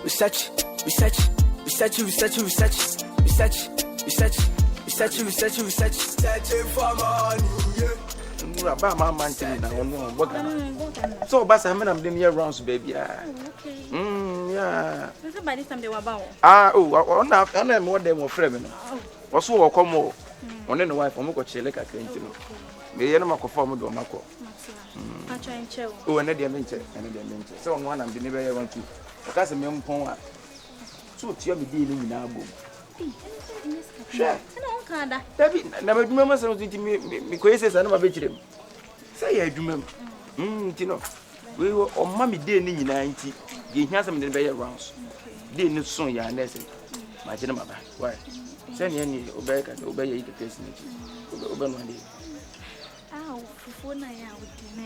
research for money. About my man so basa I'm them year rounds baby. Yeah. By this time they were about. On more them were friend. Was so come on the wife on go chele ka kwenti no. Me ye no makofa do mako. I try and chill. Oh, and they mention. So one am the never want to. Because me mpon a. So tia me di ni na abom. Sure. No kada. Baby, na me dwuma so me koyese sa na ma be kirem. Say ya dwuma. Tino. We o ma me dey ni nyina nti. Ye hia sam de be ye rounds. Dey ni so ya na se. Ma kire ma ba. Why? Say ni obey ka obey ye the case ni. Obey no dey. Fufu na ya wudi na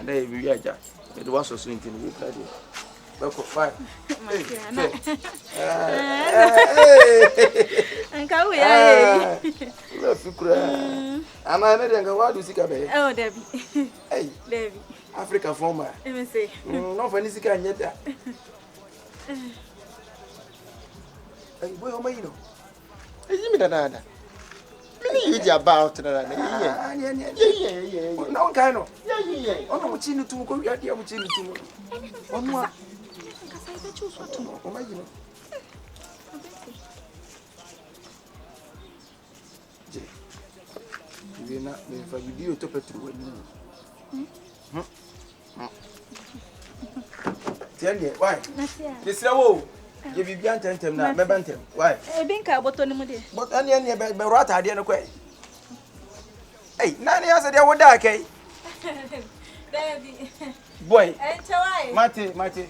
They be aja. It was so sweet in the week. Look fine. Anka we ya. Look you cry. Am I not going to see Kabe? Oh, Debbie. Hey, Debbie. Africa former. Let me see. No for any sika nyeta. Hey, boy, o mai no. Hey, me dada. You just about that. Yeah. No kind of. Yeah. Oh, no, chini to go. Yeah, chini to go. Oh, no. Oh, my God. You not if I video to put through. Tell me why? This is you be beyond 10 now, me bantem. Why? E bin ka boto ni mu de. But any be rata ade no kwai. Hey, nani asa de wo da kai? Debbie. Boy. Why? Mate.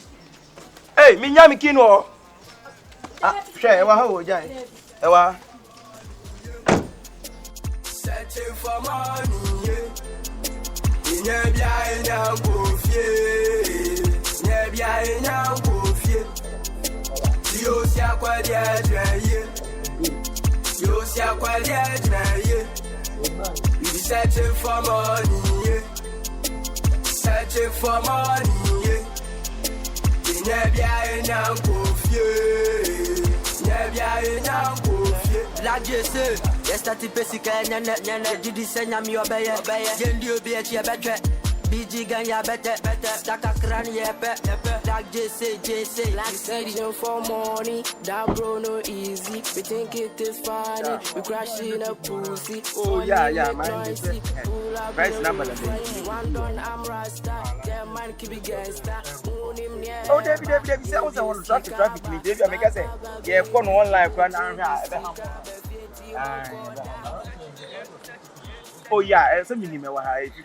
Hey, me nya me kino. Hwe e wa ha wo jai. E wa. Searching for money. Nya bia nya kofie. Nya bia nya kofie. Yo si akwa dia dwaye. Yo si akwa dia dwaye. We be searching for money. Searching for money. Nebia enya kofie. Nebia enya kofie. La jese, yestati pesika nyana didi senya mi obeye. Yendi obi echi ebetwe. BG gang ya bete. Staka kran yepe. Like jese. Like searching for money, that bro no easy. We think it is funny, we crash in a pussy. Oh yeah, man. Price number One done, I'm Rasta. Yeah, man, keep it gangsta. Oh, David, say what's on traffic me. David, make us say, yeah, phone online, oh yeah, some minimum 50.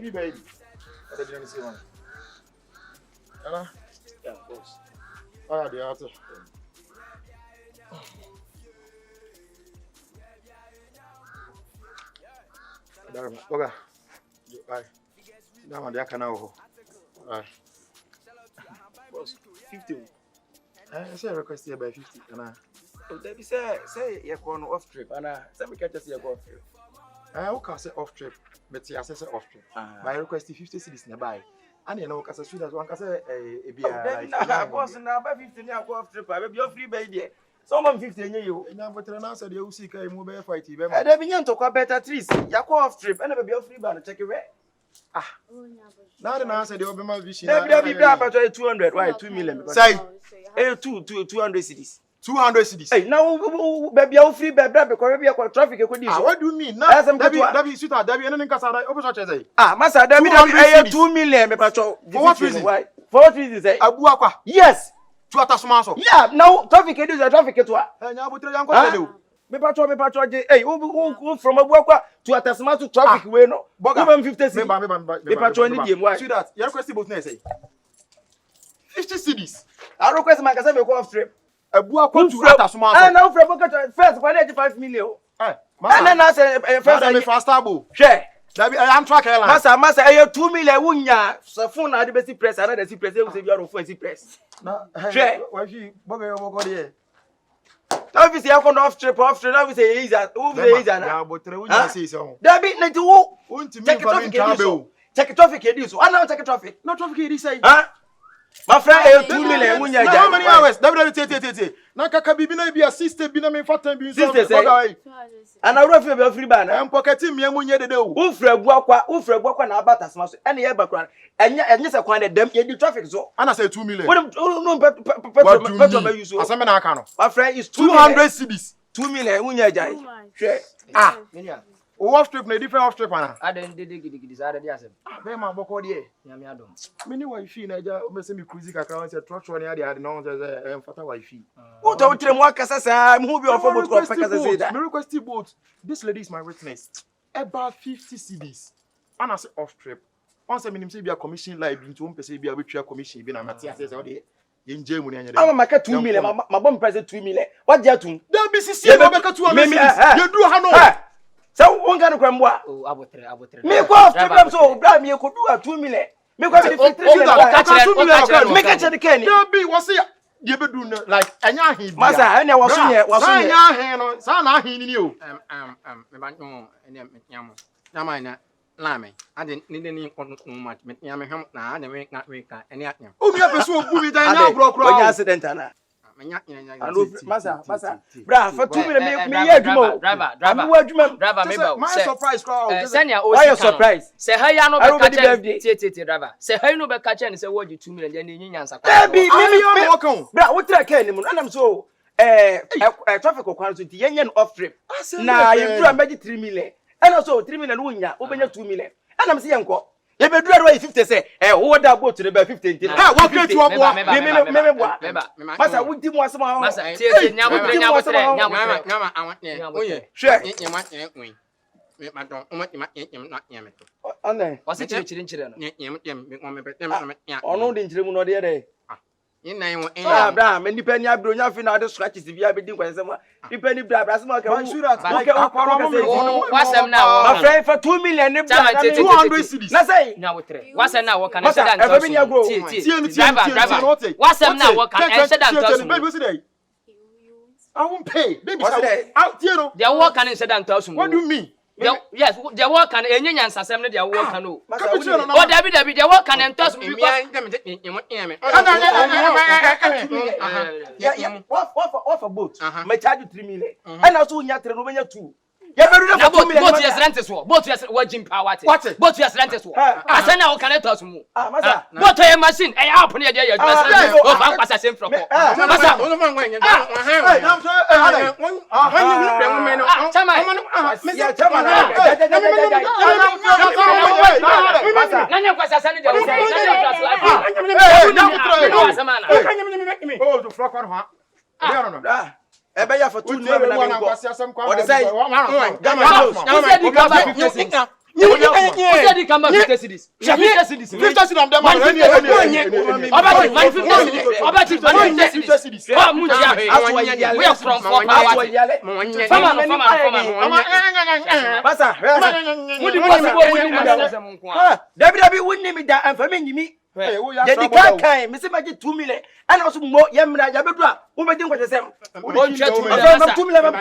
Baby. I didn't see one. Anna? Yeah, of course. Oh, the answer. Okay. Bye. That one, they can now. Bye. Boss, 50. I say request here by 50. Anna. Oh, Debbie say you're going off trip. Anna, say we can just say go off trip. I can say off trip, but I say off trip. My request is 50 cities nearby. And you know, because as one can say a beer. Boss, now by 50 now go off trip. I will be free by there. Someone 50 you. Now, but an answer the OC mobile fight. I don't mean to talk better trees. You go off trip and never be free by the check it. Now the answer the Obama vision. They 200. Why 2 million? Say 200 cities. 200 cities. Hey, now baby, you free baby because we are traffic. What do you mean? Now, Debbie, sweetheart, Debbie, anything can say. Open such as say. Master, Debbie, 2 million. For what reason? Why? For what reason? Say. Abuakwa. Yes. To Atasmaso. Yeah, now traffic is a traffic to her. And I would tell you, Me patrol, hey, who from a worker to a Tasmatu traffic way no. Bogan 50 me patrol any game. Why? See that? Your question both say 50 cities. I request my cousin go off trip. A boa to Atasmaso. And now from first 185 million. And then I say first I'm fastable. Share. I'm track airline. Massa, I 2 million wunya. So phone at the best press, another see press, you your phone press. No, share. Why she bugger here? Obviously, I come off trip, obviously, he's at yeah, but you say so. There be not to check traffic. Check traffic, it is. I now check traffic. No traffic, it is. Huh? My friend, 2 million wunya. How many hours? WWT. Naka Bibina be assisted, Binam Fatan, sister. And I don't feel free ban. I'm pocketing me and the do. Ufre Bwakwa na about as much any air background. And yes, I find them in the traffic zone. And I say 2 million. No, petrol use. As I'm an account. My friend is 200 cities. 2 million wunya jai. Ah, off strip, no different off strip. I don't did it. Very my book here. Yamiado. Many wife, Naja, Messy Cruising account, a trotch on the other, no, as Fata wife. Who don't tell what Casa, who be offered to request boat. This lady is my witness. About 50 CDs. And I say off trip. Once I mean, say be a commission like being to be a witcher commission, being a Matthias all day. In Germany, I'm a 2 million. My bomb present 2 million. What you do? They'll be 60 you do Hano. So one kind of grandma. Oh, I would tell. Me go off trip so grab me could do a 2 million. Me go to 3 million. Make a check the Kenny. They'll be what's it? You be doing like a yahi. Massa, I know what's here. What's here? Sana he knew. Yamina, Lame. I didn't need any much. Yamaham, I didn't make not wake any at him. Oh, you have a so good now, bro. Accident, Anna. Massa, bra, for 2 million, driver, my surprise crowd. Why you surprised? Say, hey, I know the driver. Say, hey, no, but catch and say, what you 2 million, then you answer. Baby, bra, what I can, and I'm so traffic quantity, yen off trip. Now you do a magic 3 million, and also 3 million wunya, open your 2 million, and I'm seeing uncle. You be do away 50 say, what that boat to the 15. Ah, what get to a Massa, we did want some Massa, what's it children? Oh, no, the children no there. In name, Abraham, and depending on your final scratches if you have been doing some. Depending on what's them now? My friend for 2 million, 200 cities. Let's say, now what's now? What can I say? Driver. What's them now? What can I say? I won't pay. Baby, out here. They are working in Sedan Tossum. What do you mean? Yes, they work and any assembly, they are working. Oh, David, they work and toss me. Off a boat. My charge you 3 million. And also, you have to 2. Both yes, renters war. Both yes, watching power. What? Both yes, renters war. I said now, can I toss more? Massa, both a machine. I open it there. What's the same from for 2 million. What is that? Come back 50 cities. 50 cities. 50 cities of them Hey, the car came, Mr. Magic 2 million, and also more Yamna Yabedra, who made what I said. 2 million.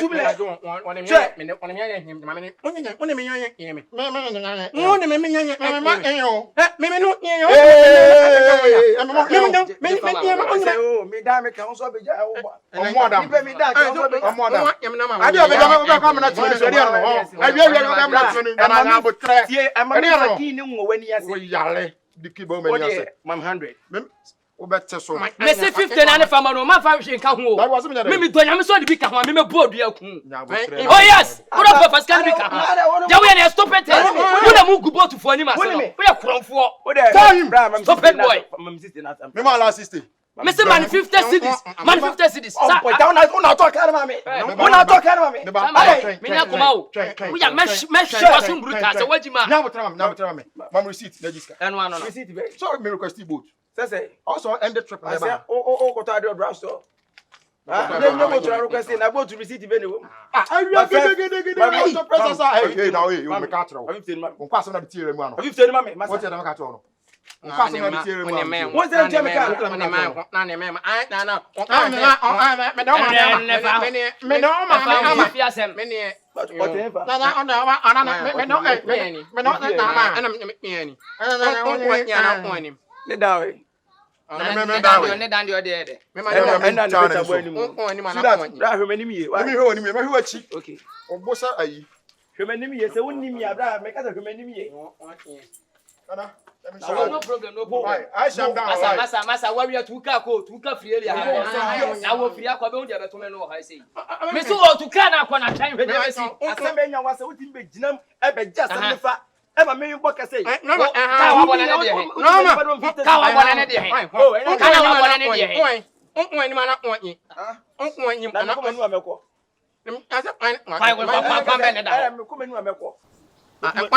The keyboard man, 100. Better so. Me say 50 and if I'm no man fa hwe ka ho. Me me do nyame so de bi ka ho me me board ya ku. Oh yes. What up for scan bi ka ho. Ja we na stop it. You na mu gu boat for ni ma so. We ya kronfo. Stop him. Stop it boy. Me ma last 60. Mr. Man 50 cities. Man 50 cities. Oh, but down I don't talk about me. Una talk about me. Me na kuma o. We are mesh wasum bruta say wajima. Now tell me. Mam receipt register. Eno ano no. Receipt be. So me request boat. Say Also end the trip. I say go to the draft store. Then no go to request na go to receipt be no. Hey, now you make out. On pass on the tier mu ano. 50 ma me. What you make out no? On pass on the tier mu ano. What's that Jamaica? Me No problem. I shall down. Massa, where you to free area. Now we free akwa be unde beto me no ha say. Me so to can akwa na try hwe dey see. Asembenya wase wuti be ginam e be ja samefa. E ma me boka say. Ka wa bona ne de he. Ka wa bona ne de he. Oh, ka na wa bona ne de he. Onko ni mana onyi. Onko ni na ko menu ameko. Asa pan. Kwa be ne da. Me ko menu ameko. Ani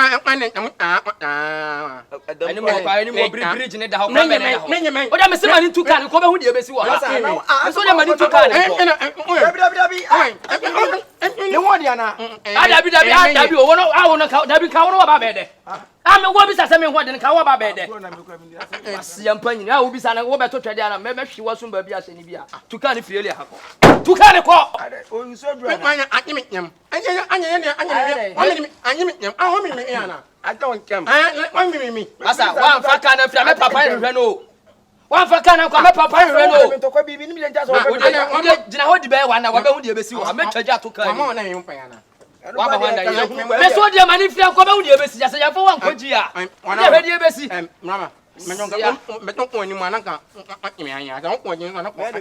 mo bridge ne da ho kwa be ne da ho. O da me se mani tu kan ko be hu de be si wo ha. So de mani tu kan ko. Dabi. Ne wodi ana. Dabi o wono a wono ka dabi ka wono wa ba be de. A me wo bi sa se me ho de ka wo ba be de. Si ampanyi a wo bi sa na wo be to twede ana me hwi wo so ba bi ase ni bi a. Tu kan free ele ha ko. Tu kan ko. O nso dura. Anya anyem. I don't come. Asa, one fa kan na fia me papa hwe no. One fa kan na kwa me papa hwe no. Me to kwa bibi ni mi nja so. Jina ho di be wa na wa be hu de be si wo. Me twaja to kan. Mama na yim pan na. Wa ba wanda ye. Me so de mani fia kwa be hu de be si. Jasa ya fa wan koji a. De be de be si. Mama. Meton ko ni mana ka akimi anya. Ka ko ni na ko. Ude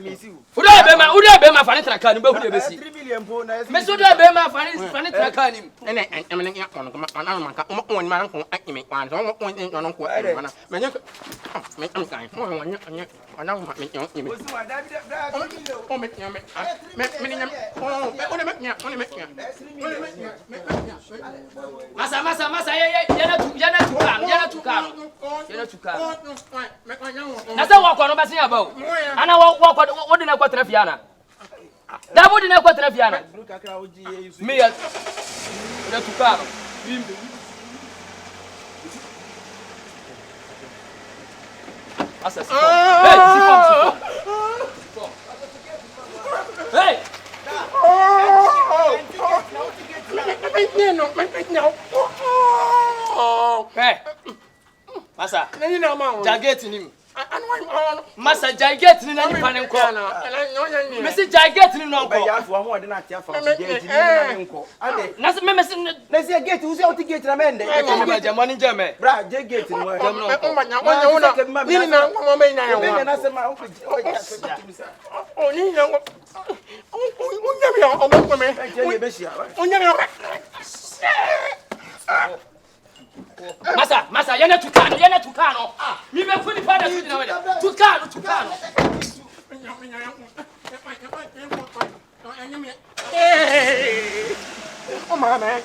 be ma fa ne tra kan be hu de be si. 3 million po na. Me so de be ma fa ne tra kan ni. Ene emene ya kono ko mana man ka ko ni mana ko akimi kwan. So ko ni no ko mana. Me nya me am kan. Mo nya nya ana ma me nya ni. O me nya me nya o ne me nya Masa yana tu kan. Na se wa kwa no basi aba o. Ana wa kwa wodi na kwa trafia na. Da wodi na kwa trafia na. Me ya. Na tu kan. Asa si. Hey, si pom. Hey. Hey. Masa. Jaget ni. Masa jaget ni na nipa ne nko. Me si jaget ni no nko. Be ya fo ho de na tia fa jaget ni na nko. Ade. Na se me si na si gate uzi oti gate na mende. E je mo ni je me. Bra je gate ni wa. Ni na mo me nya ya. Be na se ma o ja se timisa. O ni na o nya mi o mo ko me. Je be shia. O nya mi o. Masa, yana tukano. Mi be kuni pada sudi na wede. Tukano. O ma me.